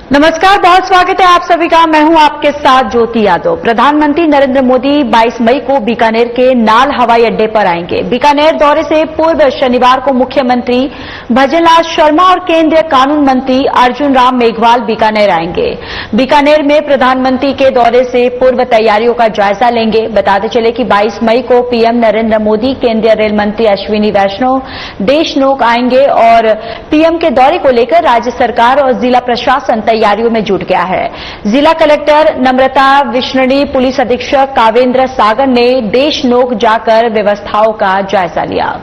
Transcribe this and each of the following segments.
नमस्कार, बहुत स्वागत है आप सभी का। मैं हूं आपके साथ ज्योति यादव। प्रधानमंत्री नरेंद्र मोदी 22 मई को बीकानेर के नाल हवाई अड्डे पर आएंगे। बीकानेर दौरे से पूर्व शनिवार को मुख्यमंत्री भजनलाल शर्मा और केंद्रीय कानून मंत्री अर्जुन राम मेघवाल बीकानेर आएंगे। बीकानेर में प्रधानमंत्री के दौरे से पूर्व तैयारियों का जायजा लेंगे। बताते चले कि 22 मई को पीएम नरेंद्र मोदी, केंद्रीय रेल मंत्री अश्विनी वैष्णव देशनोक आएंगे और पीएम के दौरे को लेकर राज्य सरकार और जिला प्रशासन तैयारियों में जुट गया है। जिला कलेक्टर नम्रता विष्णुनी, पुलिस अधीक्षक कावेंद्र सागर ने देशनोक जाकर व्यवस्थाओं का जायजा लिया।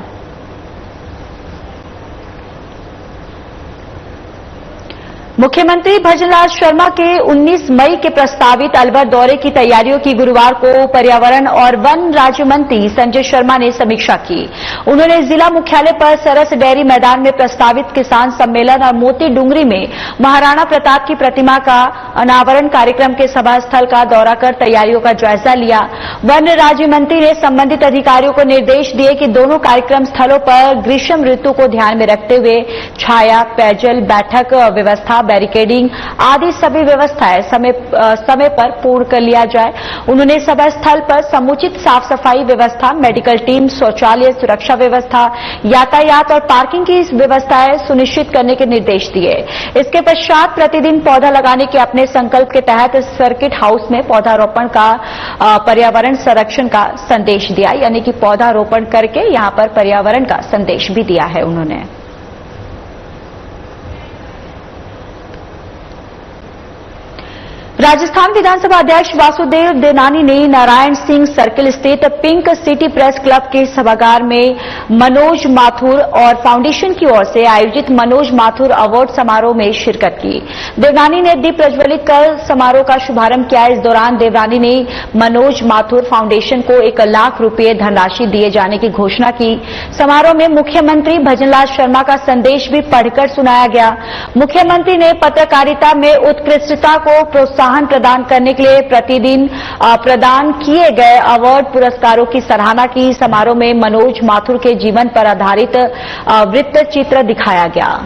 मुख्यमंत्री भजनलाल शर्मा के 19 मई के प्रस्तावित अलवर दौरे की तैयारियों की गुरुवार को पर्यावरण और वन राज्य मंत्री संजय शर्मा ने समीक्षा की। उन्होंने जिला मुख्यालय पर सरस डेयरी मैदान में प्रस्तावित किसान सम्मेलन और मोती डुंगरी में महाराणा प्रताप की प्रतिमा का अनावरण कार्यक्रम के सभा स्थल का दौरा कर तैयारियों का जायजा लिया। वन राज्य मंत्री ने संबंधित अधिकारियों को निर्देश दिए कि दोनों कार्यक्रम स्थलों पर ग्रीष्म ऋतु को ध्यान में रखते हुए छाया, पेयजल, बैठक व्यवस्था, बैरिकेडिंग आदि सभी व्यवस्थाएं समय पर पूर्ण कर लिया जाए। उन्होंने सभा स्थल पर समुचित साफ सफाई व्यवस्था, मेडिकल टीम, शौचालय, सुरक्षा व्यवस्था, यातायात और पार्किंग की व्यवस्थाएं सुनिश्चित करने के निर्देश दिए। इसके पश्चात प्रतिदिन पौधा लगाने के अपने संकल्प के तहत सर्किट हाउस में पौधारोपण का पर्यावरण संरक्षण का संदेश दिया, यानी कि पौधारोपण करके यहां पर पर्यावरण का संदेश भी दिया है उन्होंने। राजस्थान विधानसभा अध्यक्ष वासुदेव देवनानी ने नारायण सिंह सर्किल स्थित पिंक सिटी प्रेस क्लब के सभागार में मनोज माथुर और फाउंडेशन की ओर से आयोजित मनोज माथुर अवार्ड समारोह में शिरकत की। देवनानी ने दीप प्रज्वलित कर समारोह का शुभारंभ किया। इस दौरान देवनानी ने मनोज माथुर फाउंडेशन को 1 लाख रुपये धनराशि दिए जाने की घोषणा की। समारोह में मुख्यमंत्री भजनलाल शर्मा का संदेश भी पढ़कर सुनाया गया। मुख्यमंत्री ने पत्रकारिता में उत्कृष्टता को प्रोत्साहन प्रदान करने के लिए प्रतिदिन प्रदान किए गए अवार्ड पुरस्कारों की सराहना की। समारोह में मनोज माथुर के जीवन पर आधारित वृत्त चित्र दिखाया गया।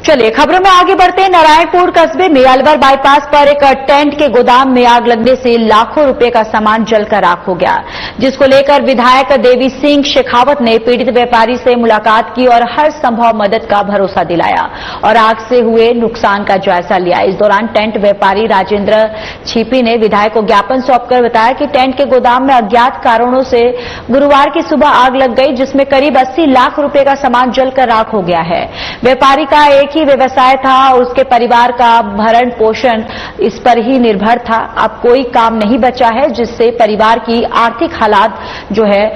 चलिए खबरों में आगे बढ़ते हैं। नारायणपुर कस्बे में अलवर बाईपास पर एक टेंट के गोदाम में आग लगने से लाखों रुपए का सामान जलकर राख हो गया, जिसको लेकर विधायक देवी सिंह शेखावत ने पीड़ित व्यापारी से मुलाकात की और हर संभव मदद का भरोसा दिलाया और आग से हुए नुकसान का जायजा लिया। इस दौरान टेंट व्यापारी राजेंद्र छिपी ने विधायक को ज्ञापन सौंपकर बताया कि टेंट के गोदाम में अज्ञात कारणों से गुरुवार की सुबह आग लग गई, जिसमें करीब 80 लाख रुपए का सामान जलकर राख हो गया है। व्यापारी का एक ही व्यवसाय था और उसके परिवार का भरण पोषण इस पर ही निर्भर था। अब कोई काम नहीं बचा है, जिससे परिवार की आर्थिक हालात जो है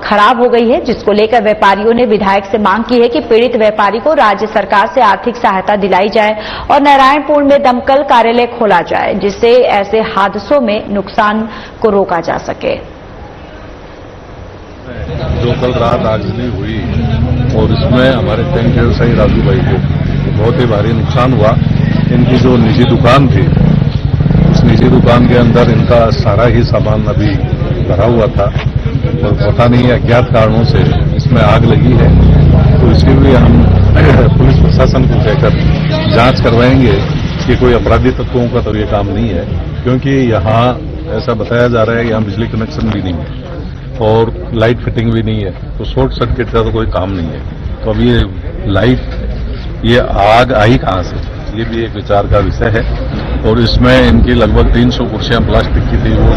खराब हो गई है, जिसको लेकर व्यापारियों ने विधायक से मांग की है कि पीड़ित व्यापारी को राज्य सरकार से आर्थिक सहायता दिलाई जाए और नारायणपुर में दमकल कार्यालय खोला जाए, जिससे ऐसे हादसों में नुकसान को रोका जा सके। जो कल रात आगजनी हुई और इसमें हमारे टेंट व्यवसायी राजू भाई को बहुत ही भारी नुकसान हुआ। इनकी जो निजी दुकान थी, उस निजी दुकान के अंदर इनका सारा ही सामान अभी भरा हुआ था और पता नहीं अज्ञात कारणों से इसमें आग लगी है। तो इसके लिए हम पुलिस प्रशासन को कहकर जांच करवाएंगे कि कोई अपराधी तत्वों का तो ये काम नहीं है, क्योंकि यहाँ ऐसा बताया जा रहा है यहाँ बिजली कनेक्शन भी नहीं है और लाइट फिटिंग भी नहीं है, तो शॉर्ट सर्किट का तो कोई काम नहीं है। तो अब ये आग आई कहाँ से, ये भी एक विचार का विषय है। और इसमें इनकी लगभग 300 कुर्सियां प्लास्टिक की थी वो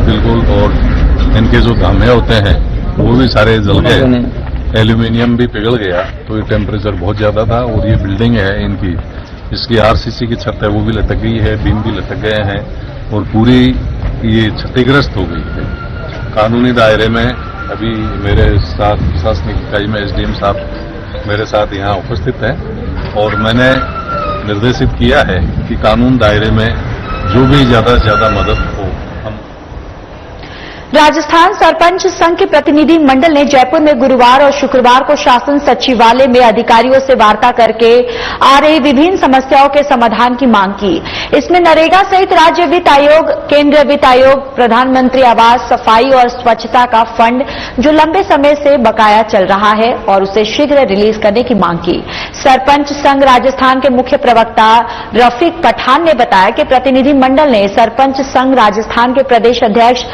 बिल्कुल, और इनके जो धामे होते हैं वो भी सारे जल गए, एल्यूमिनियम भी पिघल गया। तो ये टेम्परेचर बहुत ज्यादा था। और ये बिल्डिंग है इनकी, इसकी आरसीसी की छत है वो भी लटक गई है, बीम भी लटक गए हैं और पूरी ये क्षतिग्रस्त हो गई है। कानूनी दायरे में अभी मेरे साथ प्रशासनिक इकाई में एसडीएम साहब मेरे साथ यहाँ उपस्थित हैं और मैंने निर्देशित किया है कि कानून दायरे में जो भी ज्यादा से ज्यादा मदद हो। राजस्थान सरपंच संघ के प्रतिनिधि मंडल ने जयपुर में गुरुवार और शुक्रवार को शासन सचिवालय में अधिकारियों से वार्ता करके आ रही विभिन्न समस्याओं के समाधान की मांग की। इसमें नरेगा सहित राज्य वित्त आयोग, केंद्रीय वित्त आयोग, प्रधानमंत्री आवास, सफाई और स्वच्छता का फंड जो लंबे समय से बकाया चल रहा है और उसे शीघ्र रिलीज करने की मांग की। सरपंच संघ राजस्थान के मुख्य प्रवक्ता रफीक पठान ने बताया कि प्रतिनिधि मंडल ने सरपंच संघ राजस्थान के प्रदेश अध्यक्ष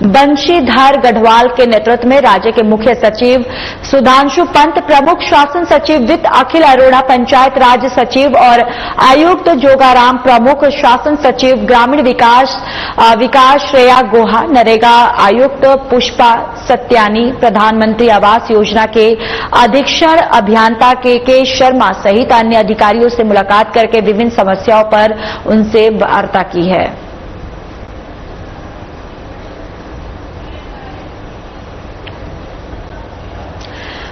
बंशीधर गढ़वाल के नेतृत्व में राज्य के मुख्य सचिव सुधांशु पंत, प्रमुख शासन सचिव वित्त अखिल अरोड़ा, पंचायत राज सचिव और आयुक्त जोगाराम, प्रमुख शासन सचिव ग्रामीण विकास श्रेया गुहा, नरेगा आयुक्त पुष्पा सत्यानी, प्रधानमंत्री आवास योजना के अधीक्षण अभियंता के शर्मा सहित अन्य अधिकारियों से मुलाकात करके विभिन्न समस्याओं पर उनसे वार्ता की है।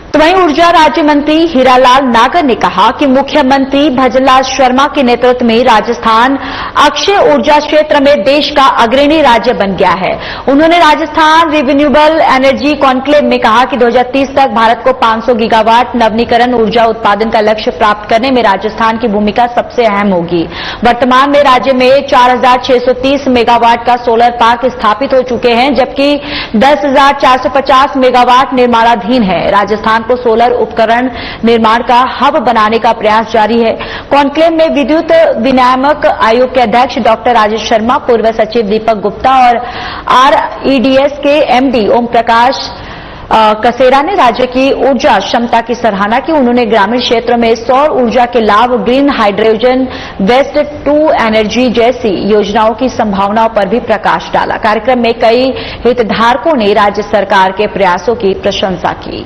तो वहीं ऊर्जा राज्य मंत्री हीरालाल नागर ने कहा कि मुख्यमंत्री भजनलाल शर्मा के नेतृत्व में राजस्थान अक्षय ऊर्जा क्षेत्र में देश का अग्रणी राज्य बन गया है। उन्होंने राजस्थान रिन्यूएबल एनर्जी कॉन्क्लेव में कहा कि 2030 तक भारत को 500 गीगावाट नवीकरण ऊर्जा उत्पादन का लक्ष्य प्राप्त करने में राजस्थान की भूमिका सबसे अहम होगी। वर्तमान में राज्य में 4,630 मेगावाट का सोलर पार्क स्थापित हो चुके हैं, जबकि 10,450 मेगावाट निर्माणाधीन है। राजस्थान को सोलर उपकरण निर्माण का हब बनाने का प्रयास जारी है। कॉन्क्लेव में विद्युत विनियामक आयोग के अध्यक्ष डॉक्टर राजेश शर्मा, पूर्व सचिव दीपक गुप्ता और आरईडीएस के एमडी ओम प्रकाश कसेरा ने राज्य की ऊर्जा क्षमता की सराहना की। उन्होंने ग्रामीण क्षेत्र में सौर ऊर्जा के लाभ, green hydrogen, waste to energy जैसी योजनाओं की संभावनाओं पर भी प्रकाश डाला। कार्यक्रम में कई हितधारकों ने राज्य सरकार के प्रयासों की प्रशंसा की।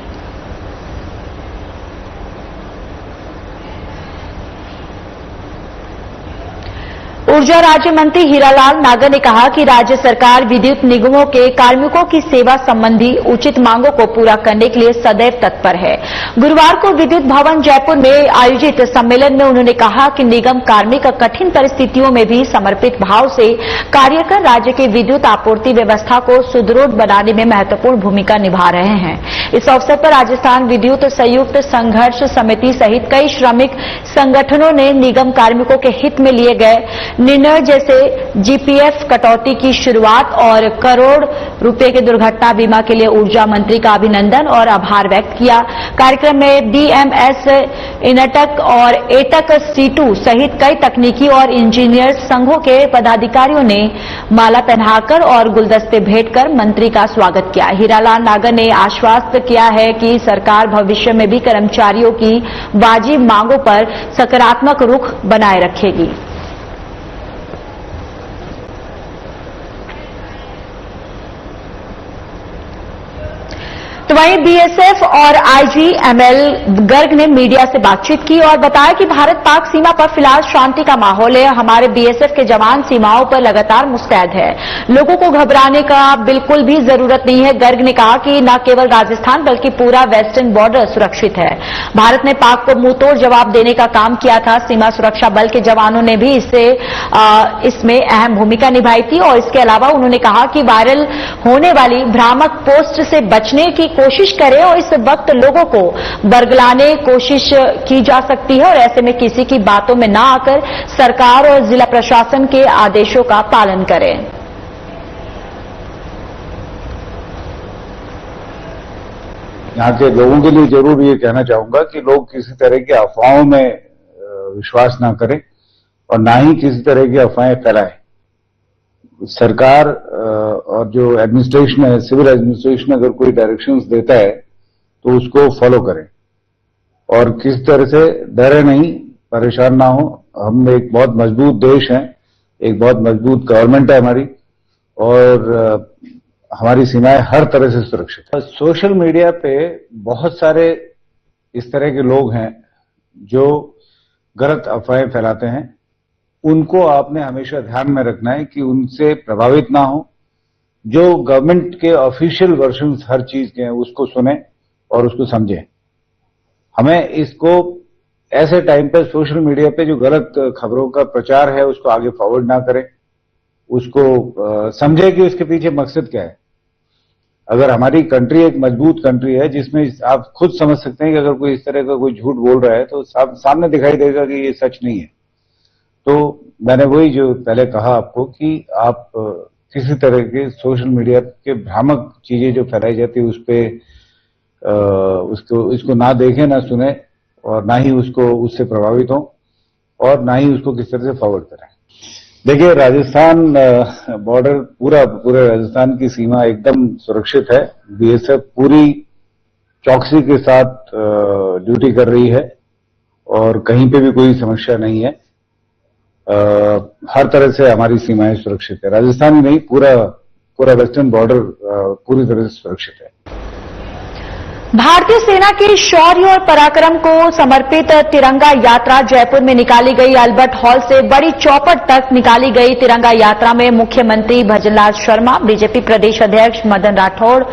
ऊर्जा राज्य मंत्री हीरालाल नागर ने कहा कि राज्य सरकार विद्युत निगमों के कार्मिकों की सेवा संबंधी उचित मांगों को पूरा करने के लिए सदैव तत्पर है। गुरुवार को विद्युत भवन जयपुर में आयोजित सम्मेलन में उन्होंने कहा कि निगम कार्मिक कठिन परिस्थितियों में भी समर्पित भाव से कार्य कर राज्य की विद्युत आपूर्ति व्यवस्था को सुदृढ़ बनाने में महत्वपूर्ण भूमिका निभा रहे हैं। इस अवसर पर राजस्थान विद्युत संयुक्त संघर्ष समिति सहित कई श्रमिक संगठनों ने निगम कार्मिकों के हित में लिए गए निर्णय जैसे जीपीएफ कटौती की शुरुआत और करोड़ रुपए के दुर्घटना बीमा के लिए ऊर्जा मंत्री का अभिनंदन और आभार व्यक्त किया। कार्यक्रम में बीएमएस, इनटक और एटक C2 सहित कई तकनीकी और इंजीनियर संघों के पदाधिकारियों ने माला पहनाकर और गुलदस्ते भेंट कर मंत्री का स्वागत किया। हीरालाल नागर ने आश्वस्त किया है कि सरकार भविष्य में भी कर्मचारियों की वाजिब मांगों पर सकारात्मक रुख बनाए रखेगी। तो वहीं बीएसएफ और आईजीएमएल गर्ग ने मीडिया से बातचीत की और बताया कि भारत पाक सीमा पर फिलहाल शांति का माहौल है। हमारे बीएसएफ के जवान सीमाओं पर लगातार मुस्तैद है। लोगों को घबराने का बिल्कुल भी जरूरत नहीं है। गर्ग ने कहा कि न केवल राजस्थान बल्कि पूरा वेस्टर्न बॉर्डर सुरक्षित है। भारत ने पाक को मुंहतोड़ जवाब देने का काम किया था। सीमा सुरक्षा बल के जवानों ने भी इसमें अहम भूमिका निभाई थी और इसके अलावा उन्होंने कहा कि वायरल होने वाली भ्रामक पोस्ट से बचने की कोशिश करें और इस वक्त लोगों को बरगलाने कोशिश की जा सकती है और ऐसे में किसी की बातों में ना आकर सरकार और जिला प्रशासन के आदेशों का पालन करें। यहाँ के लोगों के लिए जरूर ये कहना चाहूंगा कि लोग किसी तरह की अफवाहों में विश्वास ना करें और ना ही किसी तरह की अफवाहें फैलाएं। सरकार और जो एडमिनिस्ट्रेशन है, सिविल एडमिनिस्ट्रेशन अगर कोई डायरेक्शंस देता है तो उसको फॉलो करें और किस तरह से डरे नहीं, परेशान ना हो। हम एक बहुत मजबूत देश हैं, एक बहुत मजबूत गवर्नमेंट है हमारी और हमारी सीमाएं हर तरह से सुरक्षित है। सोशल मीडिया पे बहुत सारे इस तरह के लोग हैं जो गलत अफवाहें फैलाते हैं। उनको आपने हमेशा ध्यान में रखना है कि उनसे प्रभावित ना हो। जो गवर्नमेंट के ऑफिशियल वर्जन्स हर चीज के हैं उसको सुने और उसको समझें। हमें इसको ऐसे टाइम पर सोशल मीडिया पे जो गलत खबरों का प्रचार है उसको आगे फॉरवर्ड ना करें, उसको समझे कि उसके पीछे मकसद क्या है। अगर हमारी कंट्री एक मजबूत कंट्री है जिसमें आप खुद समझ सकते हैं कि अगर कोई इस तरह का कोई झूठ बोल रहा है तो सामने दिखाई देगा कि ये सच नहीं है। तो मैंने वही जो पहले कहा आपको कि आप किसी तरह के सोशल मीडिया के भ्रामक चीजें जो फैलाई जाती है उस पर इसको ना देखें, ना सुने और ना ही उससे प्रभावित हों और ना ही उसको किस तरह से फॉरवर्ड करें। देखिए, राजस्थान बॉर्डर पूरे राजस्थान की सीमा एकदम सुरक्षित है। बीएसएफ पूरी चौकसी के साथ ड्यूटी कर रही है और कहीं पे भी कोई समस्या नहीं है। हर तरह से हमारी सीमाएं सुरक्षित है। राजस्थान ही नहीं, पूरा वेस्टर्न बॉर्डर पूरी तरह से सुरक्षित है। भारतीय सेना के शौर्य और पराक्रम को समर्पित तिरंगा यात्रा जयपुर में निकाली गई। अल्बर्ट हॉल से बड़ी चौपट तक निकाली गई तिरंगा यात्रा में मुख्यमंत्री भजनलाल शर्मा, बीजेपी प्रदेश अध्यक्ष मदन राठौड़,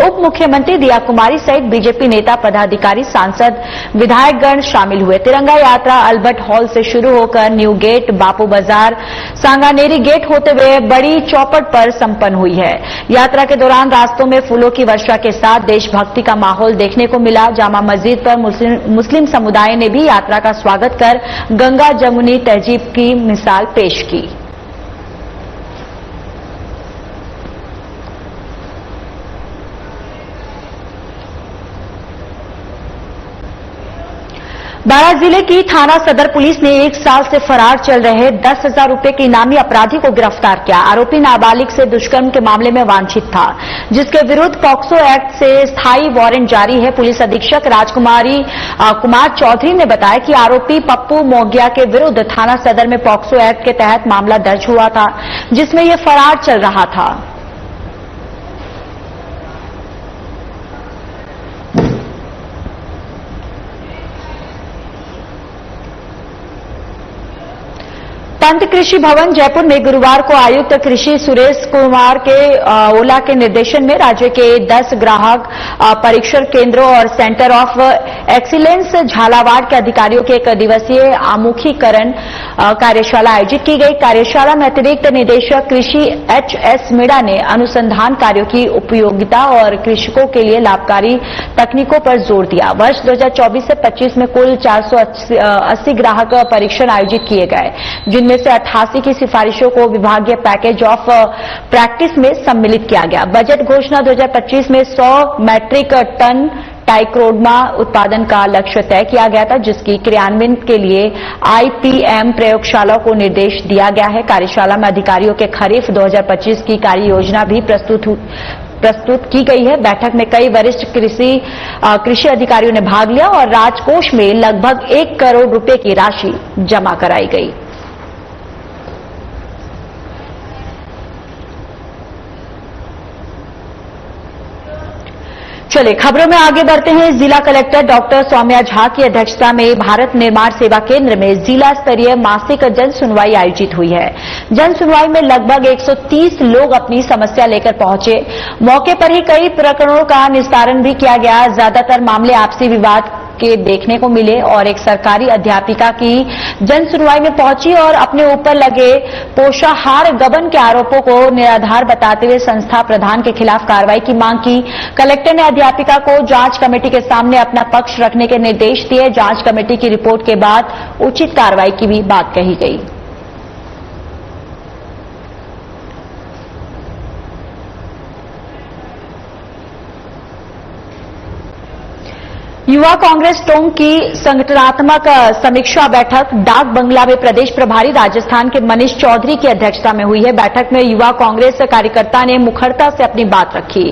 उप मुख्यमंत्री दिया कुमारी सहित बीजेपी नेता, पदाधिकारी, सांसद, विधायकगण शामिल हुए। तिरंगा यात्रा अल्बर्ट हॉल से शुरू होकर न्यू गेट, बापू बाजार, सांगानेरी गेट होते हुए बड़ी चौपट पर संपन्न हुई है। यात्रा के दौरान रास्तों में फूलों की वर्षा के साथ देशभक्ति का माहौल देखने को मिला। जामा मस्जिद पर मुस्लिम समुदाय ने भी यात्रा का स्वागत कर गंगा जमुनी तहजीब की मिसाल पेश की। बारां जिले की थाना सदर पुलिस ने 1 साल से फरार चल रहे 10,000 रुपए के इनामी अपराधी को गिरफ्तार किया। आरोपी नाबालिग से दुष्कर्म के मामले में वांछित था, जिसके विरुद्ध पॉक्सो एक्ट से स्थायी वारंट जारी है। पुलिस अधीक्षक कुमार चौधरी ने बताया कि आरोपी पप्पू मोगिया के विरुद्ध थाना सदर में पॉक्सो एक्ट के तहत मामला दर्ज हुआ था, जिसमें यह फरार चल रहा था। पंत कृषि भवन जयपुर में गुरुवार को आयुक्त कृषि सुरेश कुमार के ओला के निर्देशन में राज्य के 10 ग्राहक परीक्षण केंद्रों और सेंटर ऑफ एक्सीलेंस झालावाड़ के अधिकारियों की 1 दिवसीय आमुखीकरण कार्यशाला आयोजित की गई। कार्यशाला में अतिरिक्त निदेशक कृषि एच.एस. मीणा ने अनुसंधान कार्यों की उपयोगिता और कृषकों के लिए लाभकारी तकनीकों पर जोर दिया। वर्ष 2024 से 25 में कुल 480 ग्राहक परीक्षण आयोजित किए गए, जिनमें से 88 की सिफारिशों को विभागीय पैकेज ऑफ प्रैक्टिस में सम्मिलित किया गया। बजट घोषणा 2025 में 100 मैट्रिक टन टाइक्रोडमा उत्पादन का लक्ष्य तय किया गया था, जिसकी क्रियान्वयन के लिए आईपीएम प्रयोगशालाओं को निर्देश दिया गया है। कार्यशाला में अधिकारियों के खरीफ 2025 की कार्य योजना भी प्रस्तुत की गई है। बैठक में कई वरिष्ठ कृषि अधिकारियों ने भाग लिया और राजकोष में लगभग 1 करोड़ रुपए की राशि जमा कराई गई। चलिए खबरों में आगे बढ़ते हैं। जिला कलेक्टर डॉक्टर सौम्या झा की अध्यक्षता में भारत निर्माण सेवा केंद्र में जिला स्तरीय मासिक जन सुनवाई आयोजित हुई है। जन सुनवाई में लगभग 130 लोग अपनी समस्या लेकर पहुंचे। मौके पर ही कई प्रकरणों का निस्तारण भी किया गया। ज्यादातर मामले आपसी विवाद के देखने को मिले और एक सरकारी अध्यापिका की जन सुनवाई में पहुंची और अपने ऊपर लगे पोषाहार गबन के आरोपों को निराधार बताते हुए संस्था प्रधान के खिलाफ कार्रवाई की मांग की। कलेक्टर ने अध्यापिका को जांच कमेटी के सामने अपना पक्ष रखने के निर्देश दिए। जांच कमेटी की रिपोर्ट के बाद उचित कार्रवाई की भी बात कही गई। युवा कांग्रेस टोंक की संगठनात्मक समीक्षा बैठक डाक बंगला में प्रदेश प्रभारी राजस्थान के मनीष चौधरी की अध्यक्षता में हुई है। बैठक में युवा कांग्रेस कार्यकर्ता ने मुखरता से अपनी बात रखी।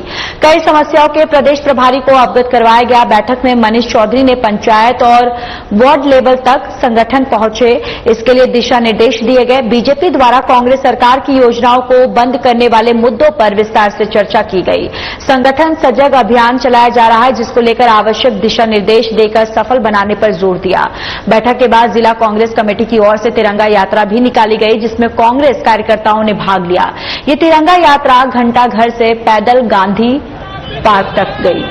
कई समस्याओं के प्रदेश प्रभारी को अवगत करवाया गया। बैठक में मनीष चौधरी ने पंचायत और वार्ड लेवल तक संगठन पहुंचे, इसके लिए दिशा निर्देश दिए गए। बीजेपी द्वारा कांग्रेस सरकार की योजनाओं को बंद करने वाले मुद्दों पर विस्तार से चर्चा की गई। संगठन सजग अभियान चलाया जा रहा है, जिसको लेकर आवश्यक दिशा निर्देश देकर सफल बनाने पर जोर दिया। बैठक के बाद जिला कांग्रेस कमेटी की ओर से तिरंगा यात्रा भी निकाली गई, जिसमें कांग्रेस कार्यकर्ताओं ने भाग लिया। ये तिरंगा यात्रा घंटा घर से पैदल गांधी पार्क तक गई।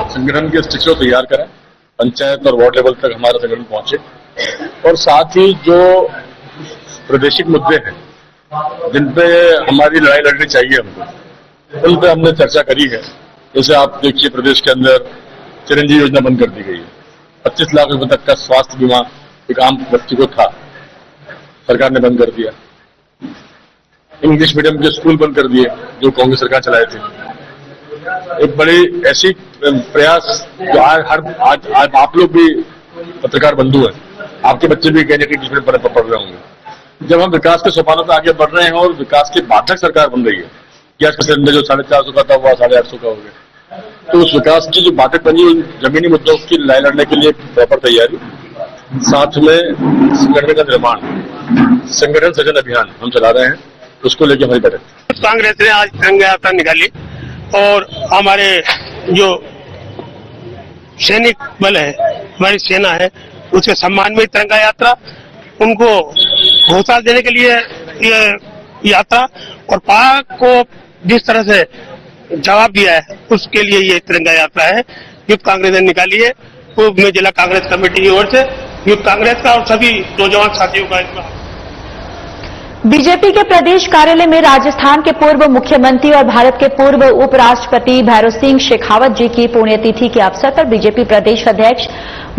संगठन के स्ट्रक्चर तैयार करें, पंचायत और वार्ड लेवल तक हमारा संगठन पहुंचे और साथ ही जो प्रादेशिक मुद्दे हैं जिन पे हमारी लड़ाई लड़नी चाहिए हमको, उन पे हमने चर्चा करी है। जैसे आप देखिए, प्रदेश के अंदर चिरंजीवी योजना बंद कर दी गई है। 25 लाख रुपए तक का स्वास्थ्य बीमा एक आम व्यक्ति को था, सरकार ने बंद कर दिया। इंग्लिश मीडियम के स्कूल बंद कर दिए जो कांग्रेस सरकार चलाए थे। एक बड़ी ऐसी प्रयास जो आज आप लोग भी पत्रकार बंधु हैं, आपके बच्चे भी कहीं इंग्लिश मीडियम पढ़ रहे होंगे। जब हम विकास के सोपानों पर आगे बढ़ रहे हैं और विकास की बाधक सरकार बन रही है, गैस का सिलेंडर जो 450 का था वो 850 का हो गया, तो उस विकास की जो बाधक बनी उन जमीनी मुद्दों की लड़ाई लड़ने के लिए प्रॉपर तैयारी, साथ में संगठन का निर्माण, संगठन सृजन अभियान हम चला रहे हैं, उसको लेकर हमारी बैठक। कांग्रेस ने आज तिरंगा यात्रा निकाली और हमारे जो सैनिक बल है, हमारी सेना है, उसके सम्मान में तिरंगा यात्रा, उनको हौसला देने के लिए ये यात्रा और पाक को जिस तरह से जवाब दिया है उसके लिए ये तिरंगा यात्रा है यूथ कांग्रेस ने निकाली है। पूर्व में जिला कांग्रेस कमेटी की ओर से यूथ कांग्रेस का और सभी नौजवान साथियों का। बीजेपी के प्रदेश कार्यालय में राजस्थान के पूर्व मुख्यमंत्री और भारत के पूर्व उपराष्ट्रपति भैरों सिंह शेखावत जी की पुण्यतिथि के अवसर पर बीजेपी प्रदेश अध्यक्ष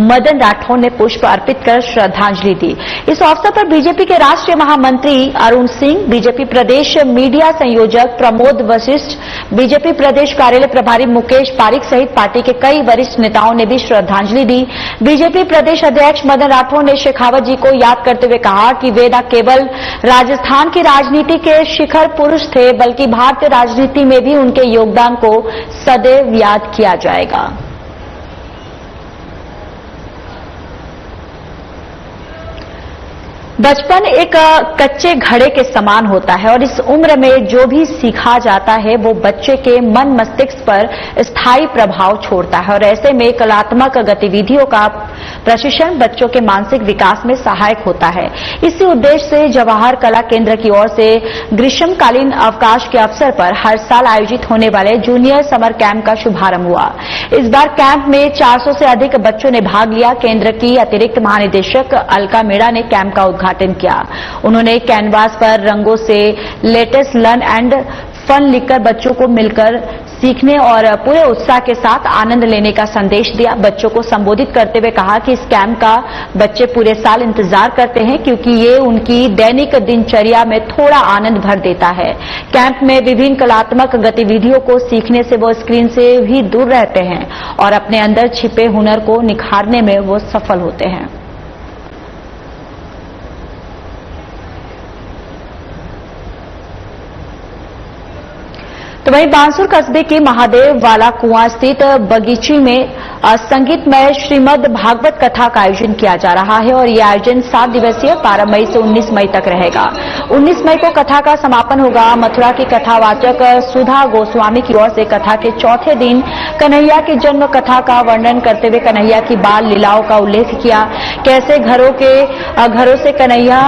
मदन राठौर ने पुष्प अर्पित कर श्रद्धांजलि दी। इस अवसर पर बीजेपी के राष्ट्रीय महामंत्री अरुण सिंह, बीजेपी प्रदेश मीडिया संयोजक प्रमोद वशिष्ठ, बीजेपी प्रदेश कार्यालय प्रभारी मुकेश पारिक सहित पार्टी के कई वरिष्ठ नेताओं ने भी श्रद्धांजलि दी। बीजेपी प्रदेश अध्यक्ष मदन राठौर ने शेखावत जी को याद करते हुए कहा कि वे न केवल राजस्थान की राजनीति के शिखर पुरुष थे, बल्कि भारतीय राजनीति में भी उनके योगदान को सदैव याद किया जाएगा। बचपन एक कच्चे घड़े के समान होता है और इस उम्र में जो भी सीखा जाता है वो बच्चे के मन मस्तिष्क पर स्थायी प्रभाव छोड़ता है और ऐसे में कलात्मक गतिविधियों का प्रशिक्षण बच्चों के मानसिक विकास में सहायक होता है। इसी उद्देश्य से जवाहर कला केंद्र की ओर से ग्रीष्मकालीन अवकाश के अवसर पर हर साल आयोजित होने वाले जूनियर समर कैंप का शुभारंभ हुआ। इस बार कैंप में 400 से अधिक बच्चों ने भाग लिया। केंद्र की अतिरिक्त महानिदेशक अलका मीणा ने कैंप का उद्घाटन किया। उन्होंने कैनवास पर रंगों से लेटेस्ट लर्न एंड फन लिखकर बच्चों को मिलकर सीखने और पूरे उत्साह के साथ आनंद लेने का संदेश दिया। बच्चों को संबोधित करते हुए कहा कि इस कैंप का बच्चे पूरे साल इंतजार करते हैं क्योंकि ये उनकी दैनिक दिनचर्या में थोड़ा आनंद भर देता है। कैंप में विभिन्न कलात्मक गतिविधियों को सीखने से वो स्क्रीन से भी दूर रहते हैं और अपने अंदर छिपे हुनर को निखारने में वो सफल होते हैं। तो वहीं बांसुर कस्बे के महादेव वाला कुआं स्थित बगीची में संगीतमय श्रीमद् भागवत कथा का आयोजन किया जा रहा है और यह आयोजन 7 दिवसीय 12 मई से 19 मई तक रहेगा। 19 मई को कथा का समापन होगा। मथुरा की कथावाचक सुधा गोस्वामी की ओर से कथा के चौथे दिन कन्हैया की जन्म कथा का वर्णन करते हुए कन्हैया की बाल लीलाओं का उल्लेख किया। कैसे घरों से कन्हैया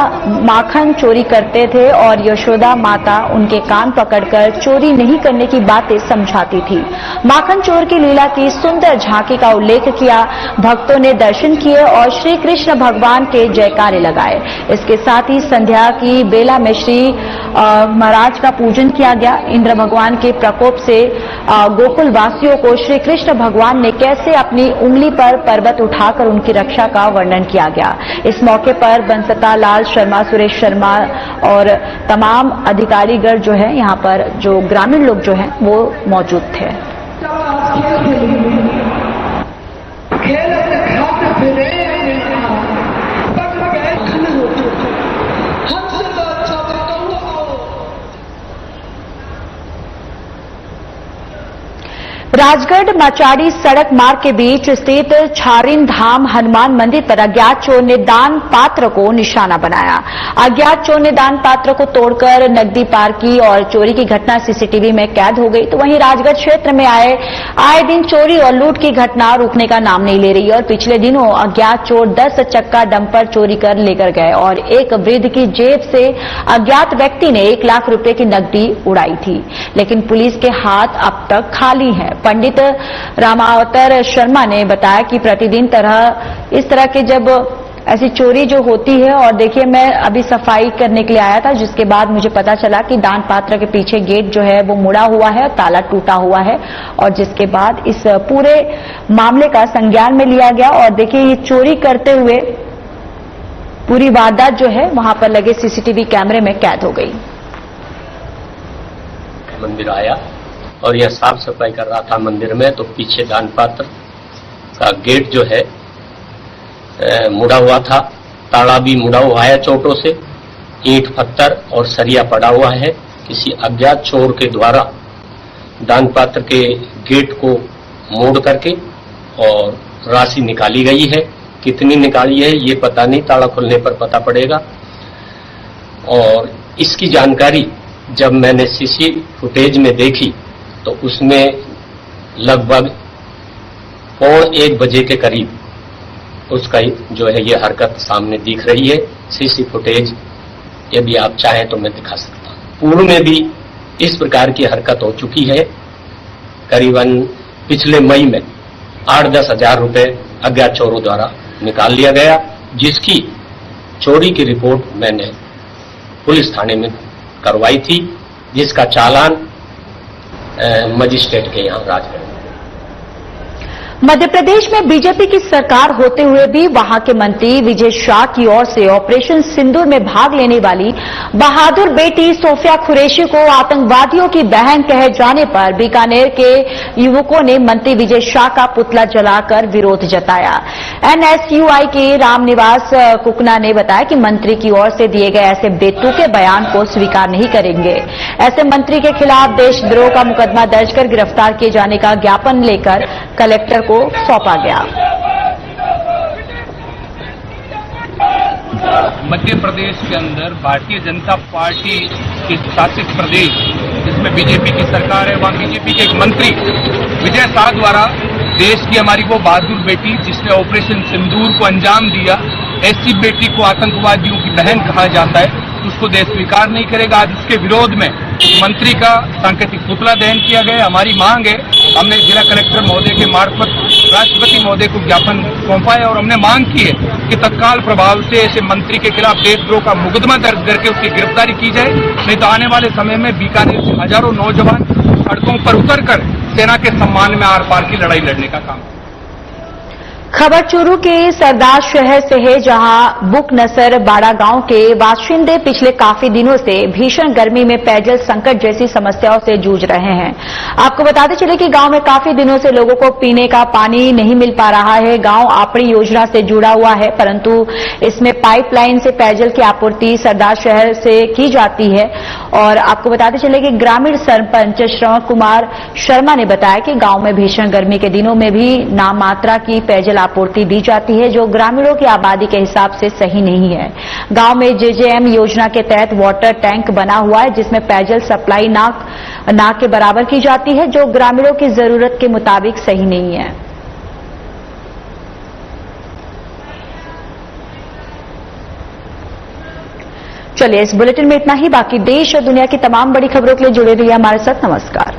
माखन चोरी करते थे और यशोदा माता उनके कान पकड़कर चोरी नहीं करने की बातें समझाती थी। माखन चोर की लीला की सुंदर झांकी का उल्लेख किया। भक्तों ने दर्शन किए और श्री कृष्ण भगवान के जयकारे लगाए। इसके साथ ही संध्या की बेला में श्री महाराज का पूजन किया गया। इंद्र भगवान के प्रकोप से गोकुल वासियों को श्री कृष्ण भगवान ने कैसे अपनी उंगली पर पर्वत उठाकर उनकी रक्षा का वर्णन किया गया। इस मौके पर बंसता लाल शर्मा, सुरेश शर्मा और तमाम अधिकारीगण जो है यहाँ पर जो ग्रामीण लोग जो हैं वो मौजूद थे। राजगढ़ माचाड़ी सड़क मार्ग के बीच स्थित छारिन धाम हनुमान मंदिर पर अज्ञात चोर ने दान पात्र को निशाना बनाया। अज्ञात चोर ने दान पात्र को तोड़कर नकदी पार की और चोरी की घटना सीसीटीवी में कैद हो गई। तो वहीं राजगढ़ क्षेत्र में आए दिन चोरी और लूट की घटना रुकने का नाम नहीं ले रही और पिछले दिनों अज्ञात चोर 10 चक्का डंपर चोरी कर लेकर गए और एक वृद्ध की जेब से अज्ञात व्यक्ति ने 1 लाख रुपए की नकदी उड़ाई थी। लेकिन पुलिस के हाथ अब तक खाली हैं। पंडित रामावतर शर्मा ने बताया कि प्रतिदिन इस तरह के जब ऐसी चोरी जो होती है। और देखिए, मैं अभी सफाई करने के लिए आया था, जिसके बाद मुझे पता चला कि दान पात्र के पीछे गेट जो है वो मुड़ा हुआ है, ताला टूटा हुआ है, और जिसके बाद इस पूरे मामले का संज्ञान में लिया गया। और देखिए, ये चोरी करते हुए पूरी वारदात जो है वहां पर लगे सीसीटीवी कैमरे में कैद हो गई। मंदिर आया और यह साफ सफाई कर रहा था मंदिर में, तो पीछे दान पात्र का गेट जो है मुड़ा हुआ था, ताला भी मुड़ा हुआ है चोटों से, ईंट पत्थर और सरिया पड़ा हुआ है। किसी अज्ञात चोर के द्वारा दान पात्र के गेट को मोड़ करके और राशि निकाली गई है। कितनी निकाली है ये पता नहीं, ताला खुलने पर पता पड़ेगा। और इसकी जानकारी जब मैंने सीसी फुटेज में देखी तो उसमें लगभग 1:15 बजे के करीब उसका जो है ये हरकत सामने दिख रही है। सीसी फुटेज यदि आप चाहें तो मैं दिखा सकता हूं। पूर्व में भी इस प्रकार की हरकत हो चुकी है। करीबन पिछले मई में 8-10 हजार रुपए अज्ञात चोरों द्वारा निकाल लिया गया, जिसकी चोरी की रिपोर्ट मैंने पुलिस थाने में करवाई थी, जिसका चालान मजिस्ट्रेट के यहां राजगढ़। मध्य प्रदेश में बीजेपी की सरकार होते हुए भी वहां के मंत्री विजय शाह की ओर से ऑपरेशन सिंदूर में भाग लेने वाली बहादुर बेटी सोफिया कुरैशी को आतंकवादियों की बहन कहे जाने पर बीकानेर के युवकों ने मंत्री विजय शाह का पुतला जलाकर विरोध जताया। एनएसयूआई के रामनिवास कुकना ने बताया कि मंत्री की ओर से दिए गए ऐसे बेतुके बयान को स्वीकार नहीं करेंगे। ऐसे मंत्री के खिलाफ देशद्रोह का मुकदमा दर्ज कर गिरफ्तार किए जाने का ज्ञापन लेकर कलेक्टर को सौंपा गया। मध्य प्रदेश के अंदर भारतीय जनता पार्टी के शासित प्रदेश जिसमें बीजेपी की सरकार है, वहां बीजेपी के एक मंत्री विजय शाह द्वारा देश की हमारी वो बहादुर बेटी जिसने ऑपरेशन सिंदूर को अंजाम दिया, ऐसी बेटी को आतंकवादियों की बहन कहा जाता है, उसको देश स्वीकार नहीं करेगा। आज उसके विरोध में मंत्री का सांकेतिक पुतला दहन किया गया। हमारी मांग है, हमने जिला कलेक्टर महोदय के मार्फत राष्ट्रपति महोदय को ज्ञापन सौंपा है और हमने मांग की है कि तत्काल प्रभाव से ऐसे मंत्री के खिलाफ देशद्रोह का मुकदमा दर्ज करके उसकी गिरफ्तारी की जाए। नहीं तो आने वाले समय में बीकानेर से हजारों नौजवान सड़कों पर उतरकर सेना के सम्मान में आर पार की लड़ाई लड़ने का काम। खबर चूरू के सरदार शहर से है, जहां बुकनसर बाड़ा गांव के बाशिंदे पिछले काफी दिनों से भीषण गर्मी में पेयजल संकट जैसी समस्याओं से जूझ रहे हैं। आपको बताते चले कि गांव में काफी दिनों से लोगों को पीने का पानी नहीं मिल पा रहा है। गांव आपड़ी योजना से जुड़ा हुआ है, परंतु इसमें पाइपलाइन से पेयजल की आपूर्ति सरदार शहर से की जाती है। और आपको बताते चले कि ग्रामीण सरपंच श्रवण कुमार शर्मा ने बताया कि गांव में भीषण गर्मी के दिनों में भी नाम मात्रा की पेयजल आपूर्ति दी जाती है, जो ग्रामीणों की आबादी के हिसाब से सही नहीं है। गांव में जेजेएम योजना के तहत वाटर टैंक बना हुआ है, जिसमें पेयजल सप्लाई नाक के बराबर की जाती है, जो ग्रामीणों की जरूरत के मुताबिक सही नहीं है। चलिए, इस बुलेटिन में इतना ही। बाकी देश और दुनिया की तमाम बड़ी खबरों के लिए जुड़े रहिए हमारे साथ। नमस्कार।